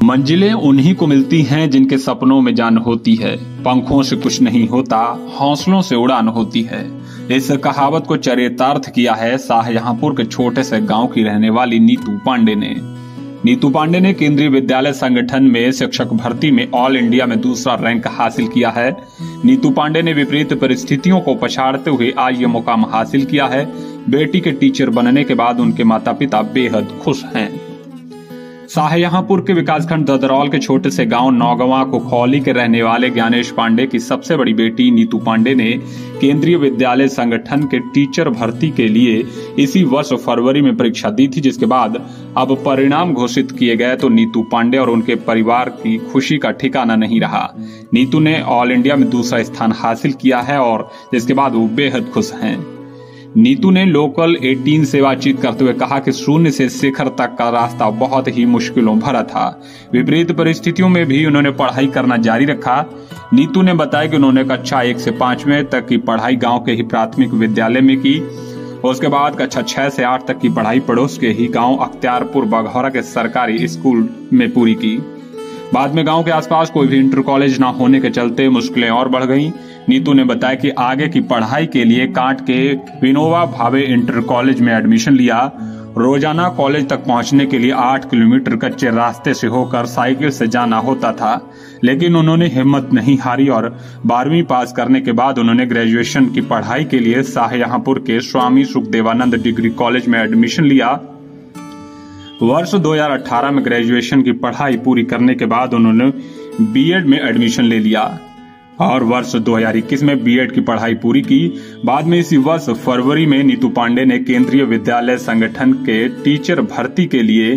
मंजिलें उन्हीं को मिलती हैं जिनके सपनों में जान होती है। पंखों से कुछ नहीं होता, हौसलों से उड़ान होती है। इस कहावत को चरितार्थ किया है शाहजहांपुर के छोटे से गांव की रहने वाली नीतू पांडे ने। नीतू पांडे ने केंद्रीय विद्यालय संगठन में शिक्षक भर्ती में ऑल इंडिया में दूसरा रैंक हासिल किया है। नीतू पांडे ने विपरीत परिस्थितियों को पछाड़ते हुए आज ये मुकाम हासिल किया है। बेटी के टीचर बनने के बाद उनके माता पिता बेहद खुश हैं। शाहजहांपुर के विकासखंड ददरौल के छोटे से गांव नौगवा कोखौली के रहने वाले ज्ञानेश पांडे की सबसे बड़ी बेटी नीतू पांडे ने केंद्रीय विद्यालय संगठन के टीचर भर्ती के लिए इसी वर्ष फरवरी में परीक्षा दी थी, जिसके बाद अब परिणाम घोषित किए गए तो नीतू पांडे और उनके परिवार की खुशी का ठिकाना नहीं रहा। नीतू ने ऑल इंडिया में दूसरा स्थान हासिल किया है और जिसके बाद वो बेहद खुश हैं। नीतू ने लोकल 18 से बातचीत करते हुए कहा कि शून्य से शिखर तक का रास्ता बहुत ही मुश्किलों भरा था। विपरीत परिस्थितियों में भी उन्होंने पढ़ाई करना जारी रखा। नीतू ने बताया कि उन्होंने कक्षा 1 से 5वीं तक की पढ़ाई गांव के ही प्राथमिक विद्यालय में की। उसके बाद कक्षा 6 से 8 तक की पढ़ाई पड़ोस के ही गांव अख्तियारपुर बघौरा के सरकारी स्कूल में पूरी की। बाद में गांव के आसपास कोई भी इंटर कॉलेज न होने के चलते मुश्किलें और बढ़ गईं। नीतू ने बताया कि आगे की पढ़ाई के लिए कांट के विनोबा भावे इंटर कॉलेज में एडमिशन लिया। रोजाना कॉलेज तक पहुंचने के लिए 8 किलोमीटर कच्चे रास्ते से होकर साइकिल से जाना होता था, लेकिन उन्होंने हिम्मत नहीं हारी और 12वीं पास करने के बाद उन्होंने ग्रेजुएशन की पढ़ाई के लिए शाहजहांपुर के स्वामी सुखदेवानंद डिग्री कॉलेज में एडमिशन लिया। वर्ष 2018 में ग्रेजुएशन की पढ़ाई पूरी करने के बाद उन्होंने बीएड में एडमिशन ले लिया और वर्ष 2021 में बीएड की पढ़ाई पूरी की। बाद में इसी वर्ष फरवरी में नीतू पांडे ने केंद्रीय विद्यालय संगठन के टीचर भर्ती के लिए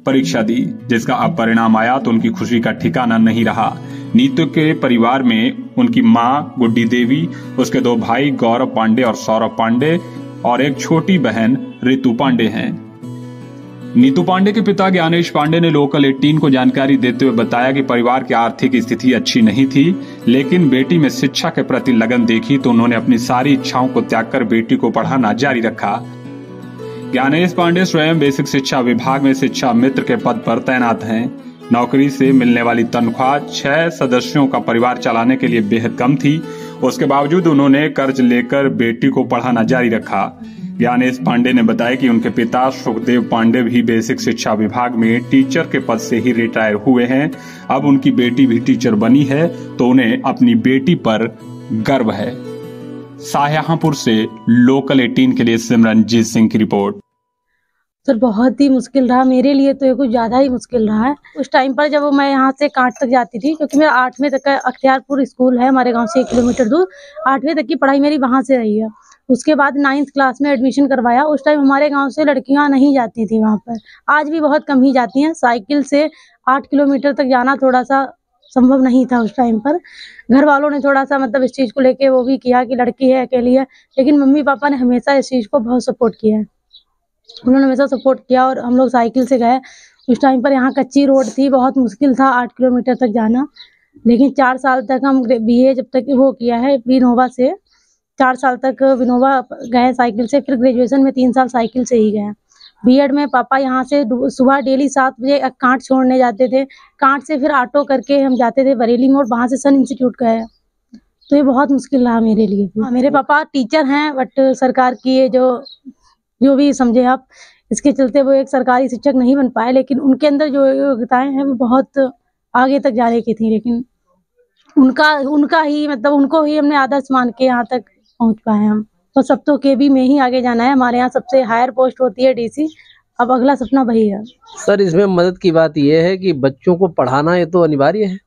परीक्षा दी, जिसका अब परिणाम आया तो उनकी खुशी का ठिकाना नहीं रहा। नीतू के परिवार में उनकी मां गुड्डी देवी, उसके 2 भाई गौरव पांडे और सौरभ पांडे और एक छोटी बहन रितु पांडे हैं। नीतू पांडे के पिता ज्ञानेश पांडे ने लोकल 18 को जानकारी देते हुए बताया कि परिवार की आर्थिक स्थिति अच्छी नहीं थी, लेकिन बेटी में शिक्षा के प्रति लगन देखी तो उन्होंने अपनी सारी इच्छाओं को त्याग कर बेटी को पढ़ाना जारी रखा। ज्ञानेश पांडे स्वयं बेसिक शिक्षा विभाग में शिक्षा मित्र के पद पर तैनात हैं। नौकरी से मिलने वाली तनख्वाह 6 सदस्यों का परिवार चलाने के लिए बेहद कम थी। उसके बावजूद उन्होंने कर्ज लेकर बेटी को पढ़ाना जारी रखा। ज्ञानेश पांडे ने बताया कि उनके पिता सुखदेव पांडे भी बेसिक शिक्षा विभाग में टीचर के पद से ही रिटायर हुए हैं। अब उनकी बेटी भी टीचर बनी है तो उन्हें अपनी बेटी पर गर्व है। शाहजहांपुर से लोकल 18 के लिए सिमरनजीत सिंह की रिपोर्ट। सर बहुत ही मुश्किल रहा मेरे लिए, तो ये कुछ ज्यादा ही मुश्किल रहा है। उस टाइम पर जब मैं यहाँ से कांट तक जाती थी, क्योंकि मेरा 8वीं तक का अख्तियारपुर स्कूल है हमारे गांव से 1 किलोमीटर दूर, 8वीं तक की पढ़ाई मेरी वहां से रही है। उसके बाद 9th क्लास में एडमिशन करवाया। उस टाइम हमारे गांव से लड़कियां नहीं जाती थी वहां पर, आज भी बहुत कम ही जाती हैं। साइकिल से 8 किलोमीटर तक जाना थोड़ा सा संभव नहीं था उस टाइम पर। घर वालों ने थोड़ा सा मतलब इस चीज को लेके वो भी किया कि लड़की है, अकेली है, लेकिन मम्मी पापा ने हमेशा इस चीज को बहुत सपोर्ट किया है। उन्होंने हमेशा सपोर्ट किया और हम लोग साइकिल से गए। उस टाइम पर यहाँ कच्ची रोड थी, बहुत मुश्किल था 8 किलोमीटर तक जाना, लेकिन 4 साल तक हम बीए जब तक वो किया है विनोबा से, 4 साल तक विनोबा गए साइकिल से, फिर ग्रेजुएशन में 3 साल साइकिल से ही गए। बीएड में पापा यहाँ से सुबह डेली 7 बजे कांट छोड़ने जाते थे, कांट से फिर ऑटो करके हम जाते थे बरेली मोड़, वहाँ से सन इंस्टीट्यूट गए। तो ये बहुत मुश्किल रहा मेरे लिए। मेरे पापा टीचर हैं, बट सरकार की ये जो भी समझे आप, इसके चलते वो एक सरकारी शिक्षक नहीं बन पाए, लेकिन उनके अंदर जो योग्यताएं हैं वो बहुत आगे तक जाने की थी, लेकिन उनका ही मतलब उनको ही हमने आदर्श मान के यहाँ तक पहुँच पाए हम। तो सब तो केबी में ही आगे जाना है, हमारे यहाँ सबसे हायर पोस्ट होती है डीसी, अब अगला सपना वही है। सर इसमें मदद की बात यह है कि बच्चों को पढ़ाना ये तो अनिवार्य है,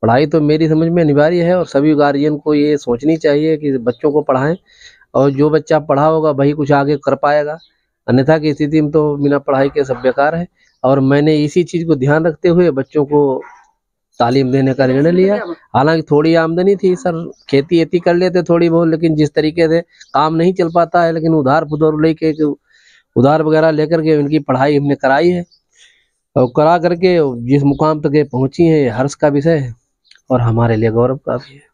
पढ़ाई तो मेरी समझ में अनिवार्य है और सभी गार्जियन को ये सोचनी चाहिए कि बच्चों को पढ़ाएं, और जो बच्चा पढ़ा होगा वही कुछ आगे कर पाएगा, अन्यथा की स्थिति में तो बिना पढ़ाई के सब बेकार है। और मैंने इसी चीज़ को ध्यान रखते हुए बच्चों को तालीम देने का निर्णय लिया। हालांकि थोड़ी आमदनी थी सर, खेती एती कर लेते थोड़ी बहुत, लेकिन जिस तरीके से काम नहीं चल पाता है, लेकिन उधार वगैरह लेकर के उनकी पढ़ाई हमने कराई है और करा करके जिस मुकाम तक ये पहुंची है, हर्ष का विषय है और हमारे लिए गौरव का भी है।